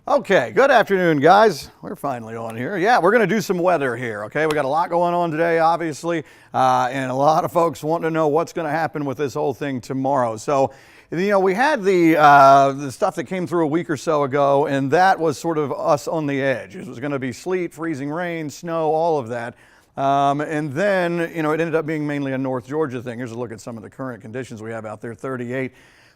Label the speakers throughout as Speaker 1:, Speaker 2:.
Speaker 1: Okay, good afternoon, guys. We're finally on here. Yeah, we're going to do some weather here, okay? We got a lot going on today, obviously, and a lot of folks want to know what's going to happen with this whole thing tomorrow. So, you know, we had the stuff that came through a week or so ago, and that was sort of us on the edge. It was going to be sleet, freezing rain, snow, all of that. And then, you know, it ended up being mainly a North Georgia thing. Here's a look at some of the current conditions we have out there, 38.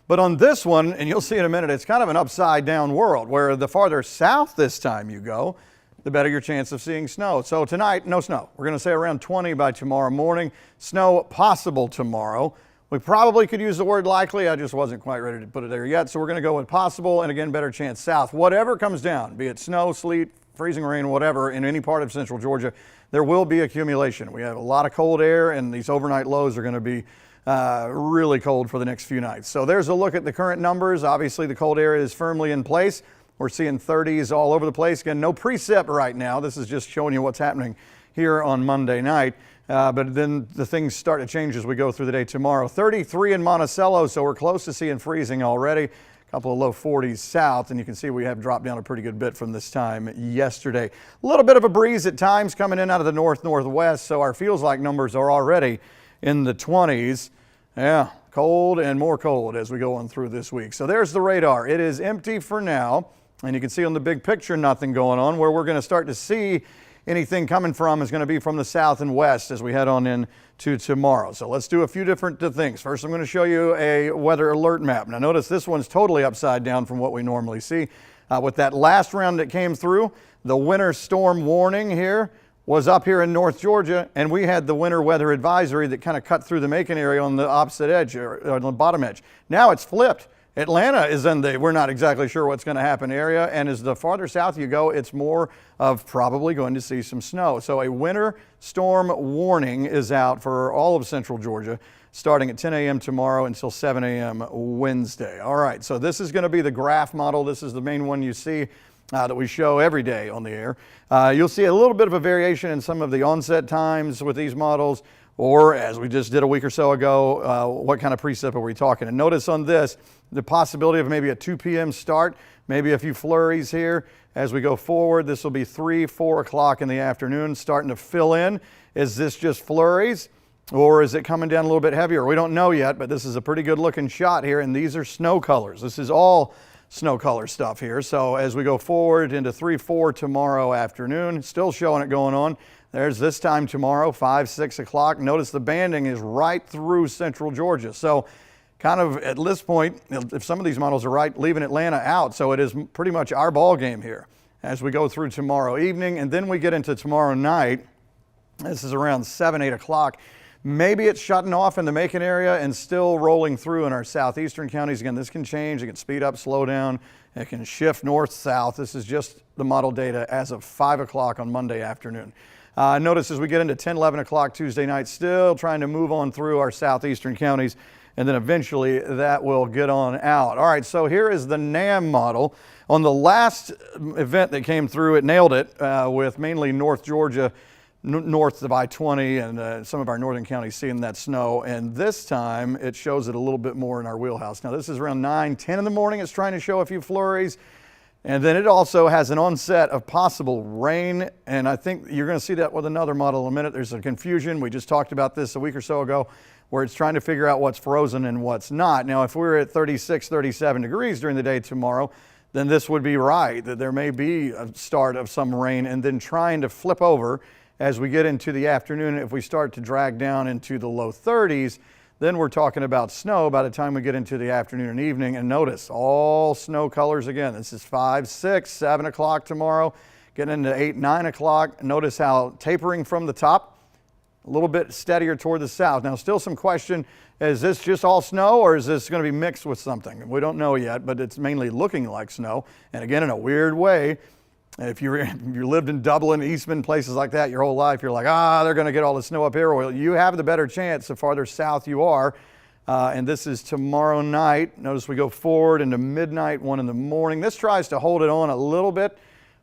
Speaker 1: But on this one, and you'll see in a minute, it's kind of an upside down world where the farther south this time you go, the better your chance of seeing snow. So tonight, no snow. We're going to say around 20 by tomorrow morning. Snow possible tomorrow. We probably could use the word likely. I just wasn't quite ready to put it there yet. So we're going to go with possible, and again, better chance south. Whatever comes down, be it snow, sleet, freezing rain, whatever, in any part of central Georgia, there will be accumulation. We have a lot of cold air, and these overnight lows are going to be really cold for the next few nights. So there's a look at the current numbers. Obviously, the cold air is firmly in place. We're seeing 30s all over the place. Again, no precip right now. This is just showing you what's happening here on Monday night. But then the things start to change as we go through the day tomorrow. 33 in Monticello, so we're close to seeing freezing already. A couple of low 40s south, and you can see we have dropped down a pretty good bit from this time yesterday. A little bit of a breeze at times coming in out of the northwest, so our feels like numbers are already in the 20s. Yeah, cold and more cold as we go on through this week. So there's the radar. It is empty for now, and you can see on the big picture nothing going on. Where we're going to start to see anything coming from is going to be from the south and west as we head on into tomorrow. So let's do a few different things. First, I'm going to show you a weather alert map. Now notice this one's totally upside down from what we normally see. With that last round that came through, the winter storm warning here was up here in North Georgia, and we had the winter weather advisory that kind of cut through the Macon area on the opposite edge, or on the bottom edge. Now it's flipped. Atlanta is in the we're not exactly sure what's going to happen area, and as the farther south you go, it's more of probably going to see some snow. So a winter storm warning is out for all of central Georgia starting at 10 a.m. tomorrow until 7 a.m. Wednesday. All right, so this is going to be the graph model. This is the main one you see that we show every day on the air. You'll see a little bit of a variation in some of the onset times with these models, or as we just did a week or so ago, what kind of precip are we talking? And notice on this, the possibility of maybe a 2 p.m. start, maybe a few flurries here. As we go forward, this will be 3, 4 o'clock in the afternoon, starting to fill in. Is this just flurries, or is it coming down a little bit heavier? We don't know yet, but this is a pretty good looking shot here, and these are snow colors. This is all snow color stuff here. So as we go forward into 3, 4 tomorrow afternoon, still showing it going on. There's this time tomorrow, 5, 6 o'clock. Notice the banding is right through central Georgia. So kind of at this point, if some of these models are right, leaving Atlanta out. So it is pretty much our ball game here as we go through tomorrow evening. And then we get into tomorrow night. This is around 7, 8 o'clock. Maybe it's shutting off in the Macon area and still rolling through in our southeastern counties. Again, this can change. It can speed up, slow down. It can shift north-south. This is just the model data as of 5 o'clock on Monday afternoon. Notice as we get into 10, 11 o'clock Tuesday night, still trying to move on through our southeastern counties, and then eventually that will get on out. All right, so here is the NAM model. On the last event that came through, it nailed it with mainly North Georgia, north of I-20, and some of our northern counties seeing that snow. And this time it shows it a little bit more in our wheelhouse. Now this is around 9, 10 in the morning. It's trying to show a few flurries. And then it also has an onset of possible rain. And I think you're going to see that with another model in a minute. There's a confusion. We just talked about this a week or so ago where it's trying to figure out what's frozen and what's not. Now, if we're at 36, 37 degrees during the day tomorrow, then this would be right, that there may be a start of some rain and then trying to flip over as we get into the afternoon. If we start to drag down into the low 30s, then we're talking about snow by the time we get into the afternoon and evening. And notice all snow colors again. This is 5, 6, 7 o'clock tomorrow, getting into 8, 9 o'clock. Notice how tapering from the top, a little bit steadier toward the south. Now still some question, is this just all snow or is this going to be mixed with something? We don't know yet, but it's mainly looking like snow. And again, in a weird way, if you lived in Dublin, Eastman, places like that your whole life, you're like, they're going to get all the snow up here. Well, you have the better chance the farther south you are. And this is tomorrow night. Notice we go forward into midnight, 1 in the morning. This tries to hold it on a little bit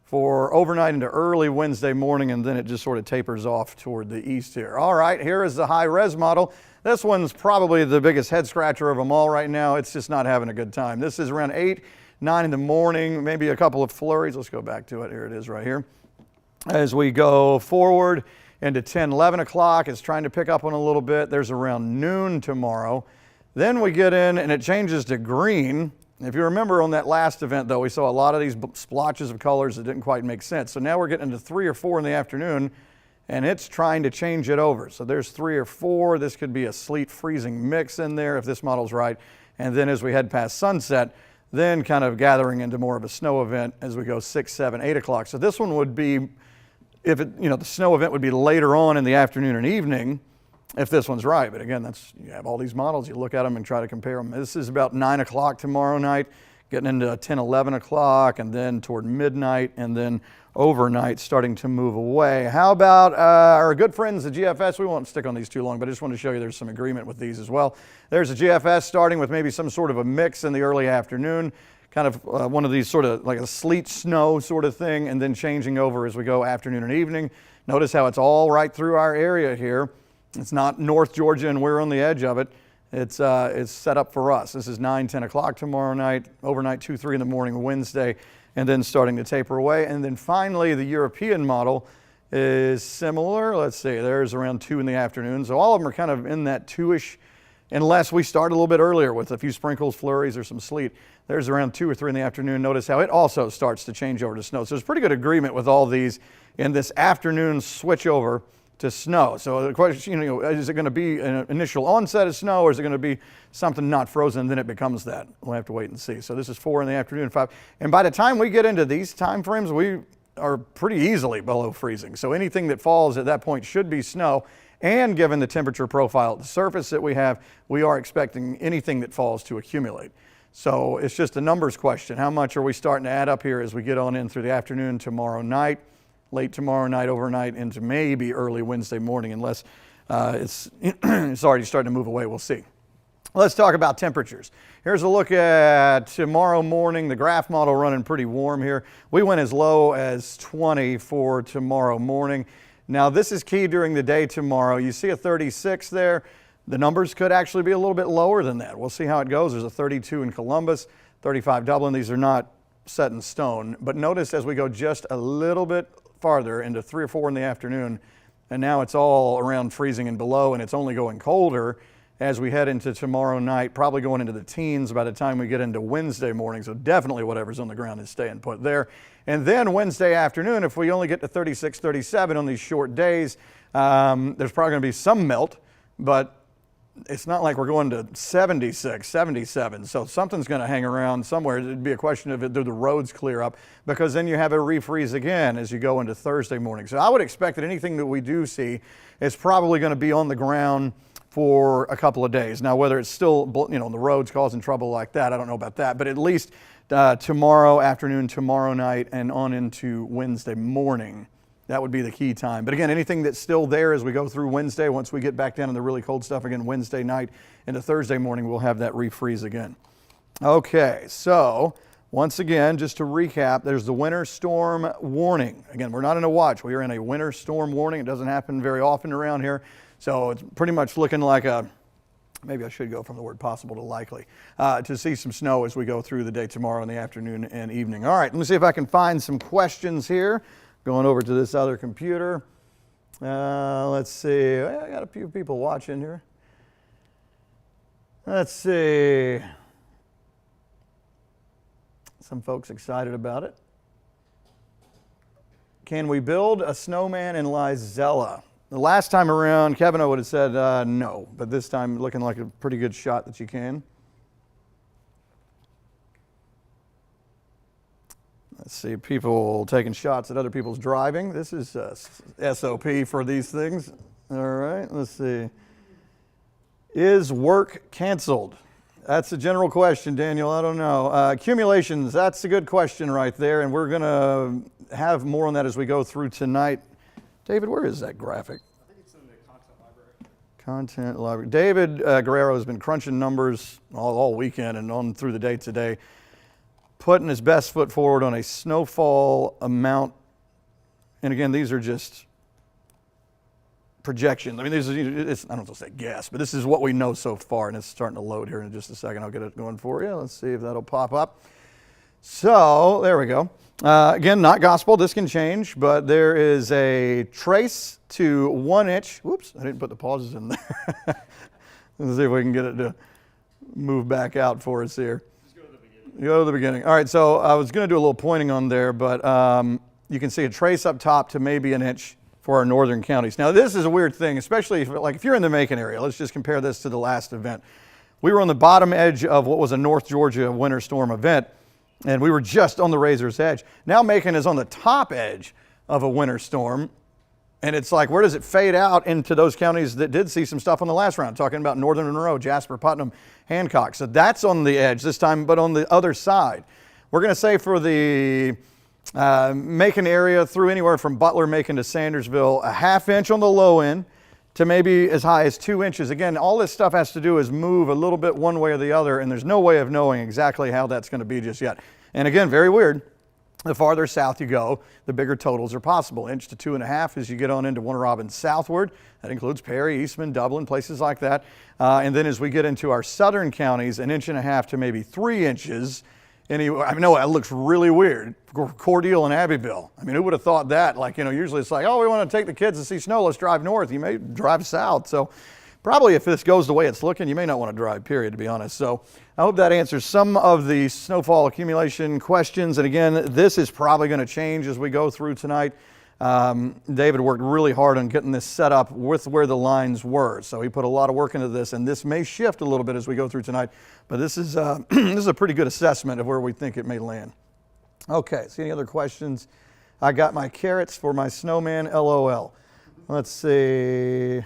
Speaker 1: for overnight into early Wednesday morning, and then it just sort of tapers off toward the east here. All right, here is the high-res model. This one's probably the biggest head scratcher of them all right now. It's just not having a good time. This is around 8, 9 in the morning, maybe a couple of flurries. Let's go back to it. Here it is right here. As we go forward into 10, 11 o'clock, it's trying to pick up on a little bit. There's around noon tomorrow. Then we get in and it changes to green. If you remember on that last event, though, we saw a lot of these splotches of colors that didn't quite make sense. So now we're getting into 3 or 4 in the afternoon, and it's trying to change it over. So there's 3 or 4. This could be a sleet freezing mix in there if this model's right. And then as we head past sunset, then kind of gathering into more of a snow event as we go 6, 7, 8 o'clock. So this one would be, if it, the snow event would be later on in the afternoon and evening, if this one's right. But again, you have all these models, you look at them and try to compare them. This is about 9 o'clock tomorrow night, getting into 10, 11 o'clock, and then toward midnight, and then overnight starting to move away. How about our good friends at GFS? We won't stick on these too long, but I just want to show you there's some agreement with these as well. There's a GFS starting with maybe some sort of a mix in the early afternoon, kind of one of these sort of like a sleet snow sort of thing, and then changing over as we go afternoon and evening. Notice how it's all right through our area here. It's not North Georgia and we're on the edge of it. It's set up for us. This is 9, 10 o'clock tomorrow night, overnight 2, 3 in the morning Wednesday, and then starting to taper away. And then finally, the European model is similar. Let's see, there's around 2 in the afternoon. So all of them are kind of in that 2-ish, unless we start a little bit earlier with a few sprinkles, flurries, or some sleet. There's around 2 or 3 in the afternoon. Notice how it also starts to change over to snow. So there's pretty good agreement with all these in this afternoon switch over to snow. So the question, is it going to be an initial onset of snow, or is it going to be something not frozen and then it becomes that? We'll have to wait and see. So this is 4 in the afternoon, 5. And by the time we get into these time frames, we are pretty easily below freezing. So anything that falls at that point should be snow. And given the temperature profile at the surface that we have, we are expecting anything that falls to accumulate. So it's just a numbers question. How much are we starting to add up here as we get on in through the afternoon tomorrow night, late tomorrow night, overnight, into maybe early Wednesday morning, unless it's already starting to move away. We'll see. Let's talk about temperatures. Here's a look at tomorrow morning. The graph model running pretty warm here. We went as low as 20 for tomorrow morning. Now this is key during the day tomorrow. You see a 36 there. The numbers could actually be a little bit lower than that. We'll see how it goes. There's a 32 in Columbus, 35 Dublin. These are not set in stone. But notice as we go just a little bit farther into 3 or 4 in the afternoon, and now it's all around freezing and below, and it's only going colder as we head into tomorrow night, probably going into the teens by the time we get into Wednesday morning. So definitely whatever's on the ground is staying put there. And then Wednesday afternoon, if we only get to 36, 37 on these short days, there's probably going to be some melt, but it's not like we're going to 76, 77. So something's going to hang around somewhere. It'd be a question of do the roads clear up, because then you have a refreeze again as you go into Thursday morning. So I would expect that anything that we do see is probably going to be on the ground for a couple of days. Now, whether it's still, the roads causing trouble like that, I don't know about that, but at least tomorrow afternoon, tomorrow night, and on into Wednesday morning. That would be the key time. But again, anything that's still there as we go through Wednesday, once we get back down in the really cold stuff again Wednesday night into Thursday morning, we'll have that refreeze again. Okay, so once again, just to recap, there's the winter storm warning. Again, we're not in a watch. We are in a winter storm warning. It doesn't happen very often around here. So it's pretty much looking like maybe I should go from the word possible to likely, to see some snow as we go through the day tomorrow in the afternoon and evening. All right, let me see if I can find some questions here. Going over to this other computer. Let's see. I got a few people watching here. Let's see. Some folks excited about it. Can we build a snowman in Lizella? The last time around, Kevin would have said no, but this time looking like a pretty good shot that you can. Let's see, people taking shots at other people's driving. This is SOP for these things. All right, let's see. Is work canceled? That's a general question, Daniel. I don't know. Accumulations, that's a good question right there, and we're going to have more on that as we go through tonight. David, where is that graphic?
Speaker 2: I think it's in the content library.
Speaker 1: Content library. David Guerrero has been crunching numbers all weekend and on through the day today, putting his best foot forward on a snowfall amount. And again, these are just projections. I mean, I don't want to say guess, but this is what we know so far, and it's starting to load here in just a second. I'll get it going for you. Let's see if that'll pop up. So there we go. Again, not gospel. This can change, but there is a trace to 1 inch. Whoops, I didn't put the pauses in there. Let's see if we can get it to move back out for us here.
Speaker 2: Just go to the beginning.
Speaker 1: Go to the beginning. All right, so I was going to do a little pointing on there, but you can see a trace up top to maybe 1 inch for our northern counties. Now, this is a weird thing, especially if you're in the Macon area. Let's just compare this to the last event. We were on the bottom edge of what was a North Georgia winter storm event, and we were just on the razor's edge. Now Macon is on the top edge of a winter storm, and it's like, where does it fade out into those counties that did see some stuff on the last round? Talking about Northern Monroe, Jasper, Putnam, Hancock. So that's on the edge this time, but on the other side. We're going to say for the Macon area through anywhere from Butler, Macon to Sandersville, a 1/2 inch on the low end to maybe as high as 2 inches. Again, all this stuff has to do is move a little bit one way or the other, and there's no way of knowing exactly how that's going to be just yet. And again, very weird. The farther south you go, the bigger totals are possible. 1 to 2.5 as you get on into Warner Robins southward. That includes Perry, Eastman, Dublin, places like that. And then as we get into our southern counties, 1.5 to maybe 3 inches. Anyway, I know that looks really weird. Cordele and Abbeville. I mean, who would have thought that? Like, usually it's like, oh, we want to take the kids to see snow. Let's drive north. You may drive south. So probably if this goes the way it's looking, you may not want to drive, period, to be honest. So I hope that answers some of the snowfall accumulation questions. And again, this is probably going to change as we go through tonight. David worked really hard on getting this set up with where the lines were. So he put a lot of work into this, and this may shift a little bit as we go through tonight. But this is, this is a pretty good assessment of where we think it may land. Okay, so any other questions? I got my carrots for my snowman, LOL. Let's see.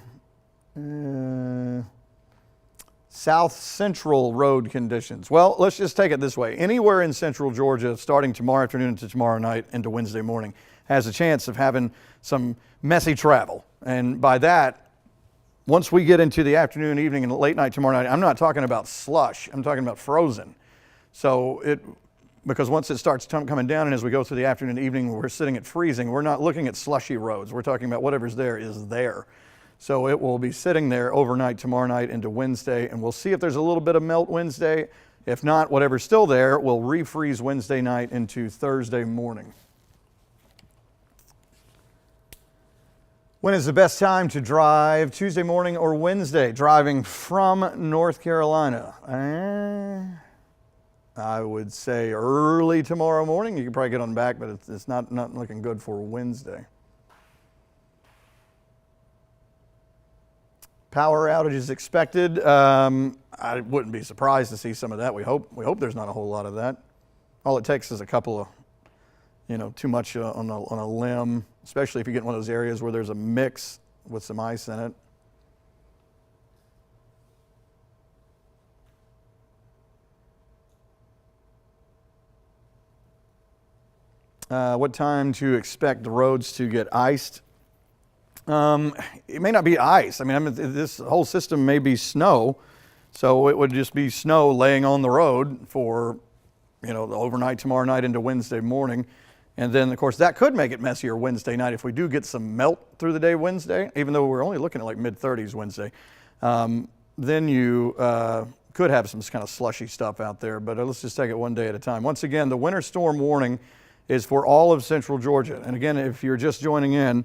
Speaker 1: South Central road conditions. Well, let's just take it this way. Anywhere in central Georgia, starting tomorrow afternoon to tomorrow night into Wednesday morning, has a chance of having some messy travel. And by that, once we get into the afternoon, evening, and late night tomorrow night, I'm not talking about slush. I'm talking about frozen. So because once it starts coming down, and as we go through the afternoon and evening, we're sitting at freezing. We're not looking at slushy roads. We're talking about whatever's there is there. So it will be sitting there overnight tomorrow night into Wednesday, and we'll see if there's a little bit of melt Wednesday. If not, whatever's still there will refreeze Wednesday night into Thursday morning. When is the best time to drive, Tuesday morning or Wednesday, driving from North Carolina? I would say early tomorrow morning. You can probably get on back, but it's not looking good for Wednesday. Power outages expected. I wouldn't be surprised to see some of that. We hope there's not a whole lot of that. All it takes is a couple of, too much on a limb, especially if you get in one of those areas where there's a mix with some ice in it. What time to expect the roads to get iced? It may not be ice. This whole system may be snow, so it would just be snow laying on the road for, the overnight tomorrow night into Wednesday morning. And then, of course, that could make it messier Wednesday night if we do get some melt through the day Wednesday, even though we're only looking at like mid-30s Wednesday. Then you could have some kind of slushy stuff out there, but let's just take it one day at a time. Once again, the winter storm warning is for all of central Georgia. And again, if you're just joining in,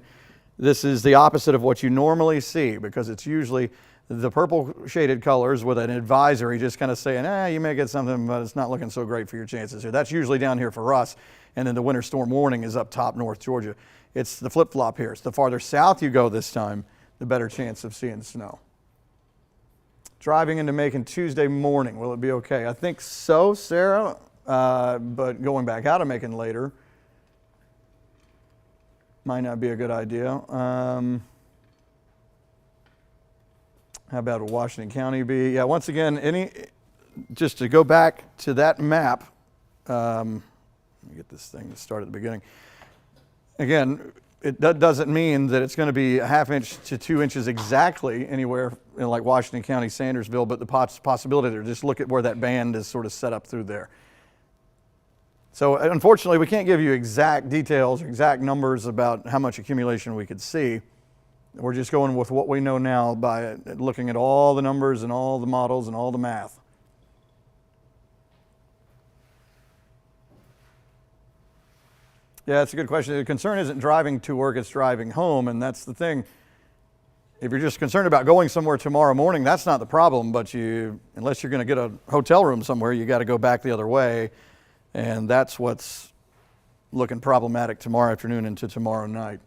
Speaker 1: this is the opposite of what you normally see, because it's usually the purple shaded colors with an advisory just kind of saying, you may get something, but it's not looking so great for your chances here. That's usually down here for us. And then the winter storm warning is up top North Georgia. It's the flip-flop here. It's the farther south you go this time, the better chance of seeing snow. Driving into Macon Tuesday morning, will it be okay? I think so, Sarah, but going back out of Macon later might not be a good idea. How about Washington County be? Yeah, once again, just to go back to that map, let me get this thing to start at the beginning. Again, that doesn't mean that it's going to be a 1/2 inch to 2 inches exactly anywhere in like Washington County, Sandersville, but the possibility there, just look at where that band is sort of set up through there. So unfortunately, we can't give you exact details or exact numbers about how much accumulation we could see. We're just going with what we know now by looking at all the numbers and all the models and all the math. Yeah, that's a good question. The concern isn't driving to work, it's driving home, and that's the thing. If you're just concerned about going somewhere tomorrow morning, that's not the problem, but unless you're going to get a hotel room somewhere, you got to go back the other way, and that's what's looking problematic tomorrow afternoon into tomorrow night.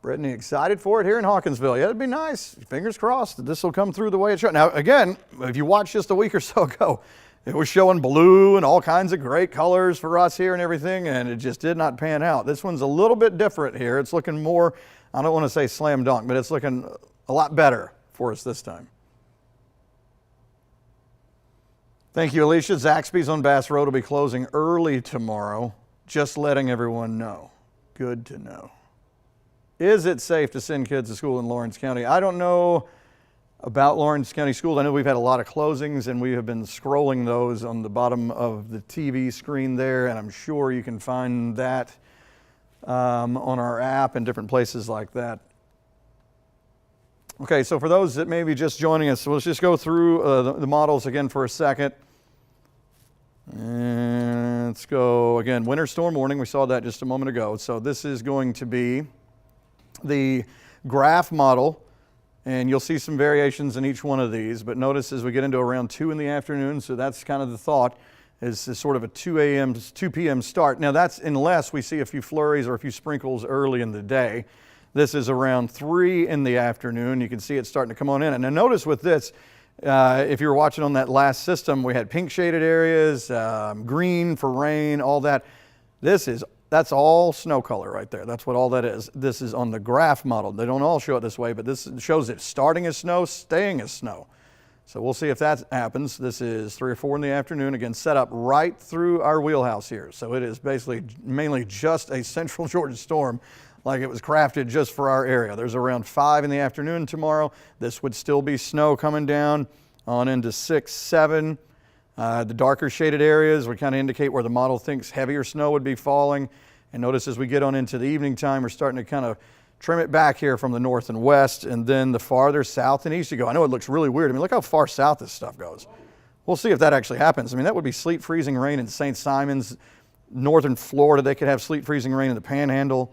Speaker 1: Brittany, excited for it here in Hawkinsville. Yeah, it'd be nice. Fingers crossed that this will come through the way it should. Now, again, if you watched just a week or so ago, it was showing blue and all kinds of great colors for us here and everything, and it just did not pan out. This one's a little bit different here. It's looking more, I don't want to say slam dunk, but it's looking a lot better for us this time. Thank you, Alicia. Zaxby's on Bass Road will be closing early tomorrow. Just letting everyone know. Good to know. Is it safe to send kids to school in Lawrence County? I don't know about Lawrence County Schools. I know we've had a lot of closings, and we have been scrolling those on the bottom of the TV screen there, and I'm sure you can find that on our app and different places like that. Okay, so for those that may be just joining us, let's just go through the models again for a second. And let's go again. Winter storm warning, we saw that just a moment ago. So this is going to be the graph model. And you'll see some variations in each one of these, but notice as we get into around 2 in the afternoon, so that's kind of the thought, is sort of a 2 p.m. start. Now that's unless we see a few flurries or a few sprinkles early in the day. This is around 3 in the afternoon. You can see it starting to come on in. And now notice with this, if you were watching on that last system, we had pink shaded areas, green for rain, all that. That's all snow color right there. That's what all that is. This is on the graph model. They don't all show it this way, but this shows it starting as snow, staying as snow. So we'll see if that happens. This is 3 or 4 in the afternoon, again, set up right through our wheelhouse here. So it is basically mainly just a central Georgia storm, like it was crafted just for our area. There's around 5 in the afternoon tomorrow. This would still be snow coming down on into 6, 7. The darker shaded areas would kind of indicate where the model thinks heavier snow would be falling. And notice as we get on into the evening time, we're starting to kind of trim it back here from the north and west, and then the farther south and east you go. I know it looks really weird. I mean, look how far south this stuff goes. We'll see if that actually happens. I mean, that would be sleet freezing rain in St. Simons, northern Florida. They could have sleet freezing rain in the Panhandle.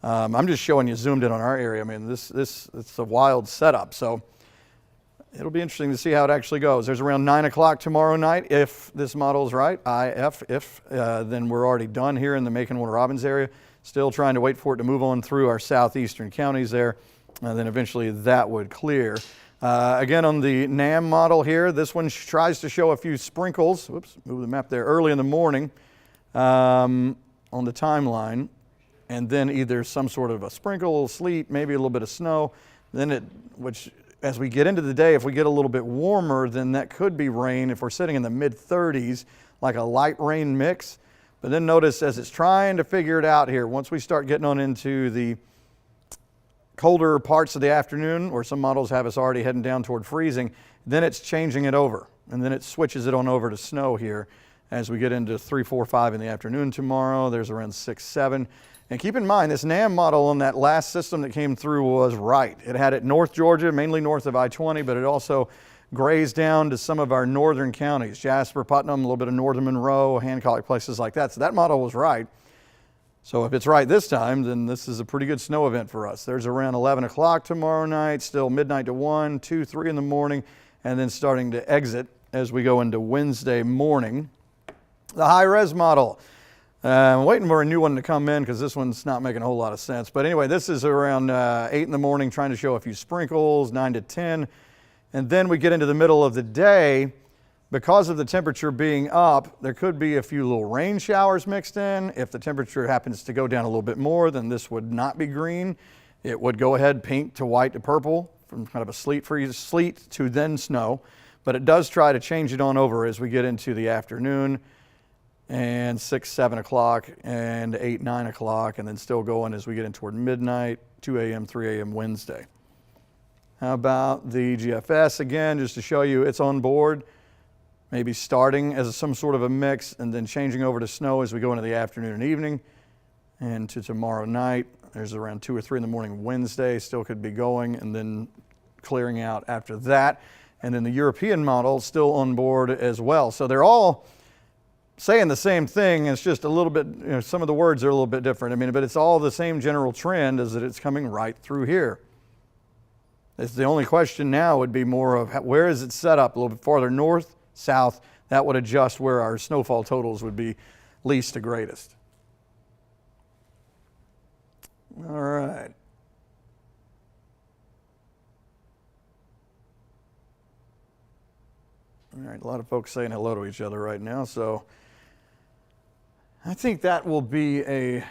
Speaker 1: I'm just showing you zoomed in on our area. I mean, it's a wild setup. So it'll be interesting to see how it actually goes. There's around 9 o'clock tomorrow night. If this model is right, then we're already done here in the Macon-Warner-Robins area. Still trying to wait for it to move on through our southeastern counties there. And then eventually that would clear. Again, on the NAM model here, this one tries to show a few sprinkles. Whoops, move the map there. Early in the morning on the timeline. And then either some sort of a sprinkle, sleet, maybe a little bit of snow. Which as we get into the day, if we get a little bit warmer, then that could be rain if we're sitting in the mid-30s, like a light rain mix. But then notice as it's trying to figure it out here, once we start getting on into the colder parts of the afternoon, where some models have us already heading down toward freezing, then it's changing it over. And then it switches it on over to snow here as we get into 3, 4, 5 in the afternoon tomorrow. There's around 6, 7. And keep in mind, this NAM model on that last system that came through was right. It had it North Georgia, mainly north of I-20, but it also grazed down to some of our northern counties, Jasper, Putnam, a little bit of northern Monroe, Hancock, places like that. So that model was right. So if it's right this time, then this is a pretty good snow event for us. There's around 11 o'clock tomorrow night, still midnight to 1, 2, 3 in the morning, and then starting to exit as we go into Wednesday morning. The high-res model. I'm waiting for a new one to come in because this one's not making a whole lot of sense. But anyway, this is around 8 in the morning, trying to show a few sprinkles, 9 to 10. And then we get into the middle of the day. Because of the temperature being up, there could be a few little rain showers mixed in. If the temperature happens to go down a little bit more, then this would not be green. It would go ahead pink to white to purple, from kind of a sleet to then snow. But it does try to change it on over as we get into the afternoon. And 6, 7 o'clock, and 8, 9 o'clock, and then still going as we get in toward midnight, 2 a.m., 3 a.m. Wednesday. How about the GFS? Again, just to show you it's on board, maybe starting as some sort of a mix and then changing over to snow as we go into the afternoon and evening. And to tomorrow night, there's around 2 or 3 in the morning Wednesday, still could be going, and then clearing out after that. And then the European model still on board as well. So they're all saying the same thing. It's just a little bit, some of the words are a little bit different. I mean, but it's all the same general trend, is that it's coming right through here. It's the only question now would be more of where is it set up a little bit farther north, south. That would adjust where our snowfall totals would be least to greatest. All right. All right, a lot of folks saying hello to each other right now, so I think that will be a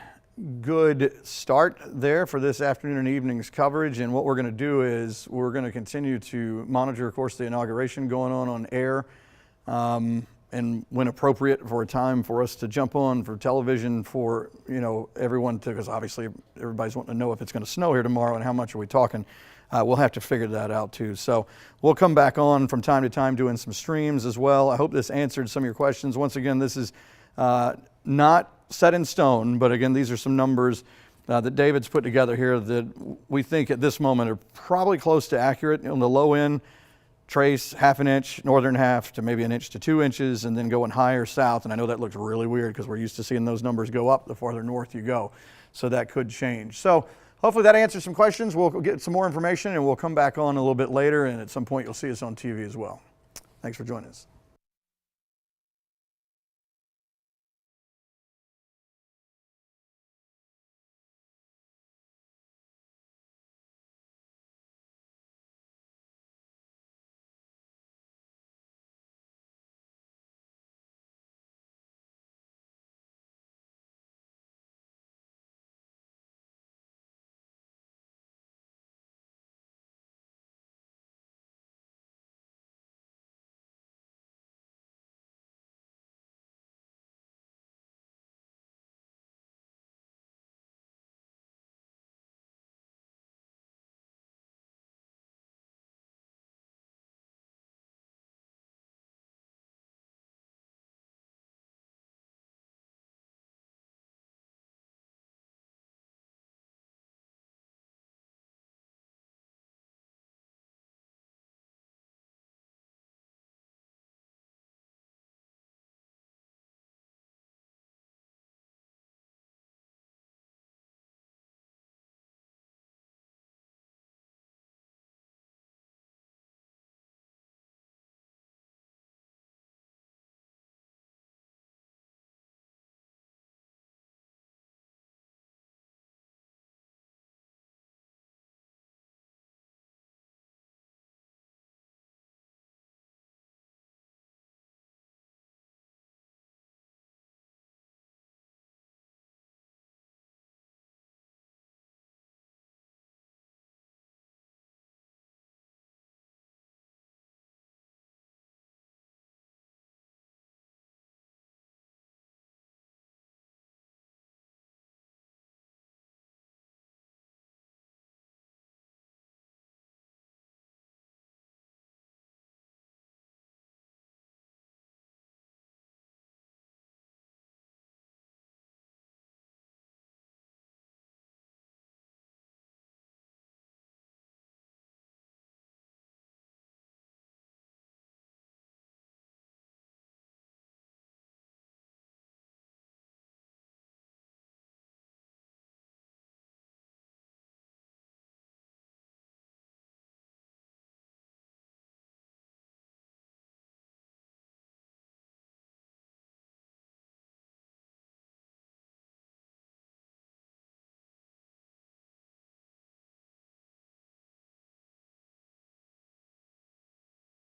Speaker 1: good start there for this afternoon and evening's coverage. And what we're going to do is we're going to continue to monitor, of course, the inauguration going on air, and when appropriate for a time for us to jump on for television for, everyone to, because obviously everybody's wanting to know if it's going to snow here tomorrow and how much are we talking. We'll have to figure that out too. So we'll come back on from time to time doing some streams as well. I hope this answered some of your questions. Once again, this is not set in stone, but again, these are some numbers that David's put together here that we think at this moment are probably close to accurate. On the low end, trace half an inch, northern half to maybe an inch to 2 inches, and then going higher south. And I know that looks really weird because we're used to seeing those numbers go up the farther north you go. So that could change. So hopefully that answers some questions. We'll get some more information and we'll come back on a little bit later, and at some point you'll see us on TV as well. Thanks for joining us.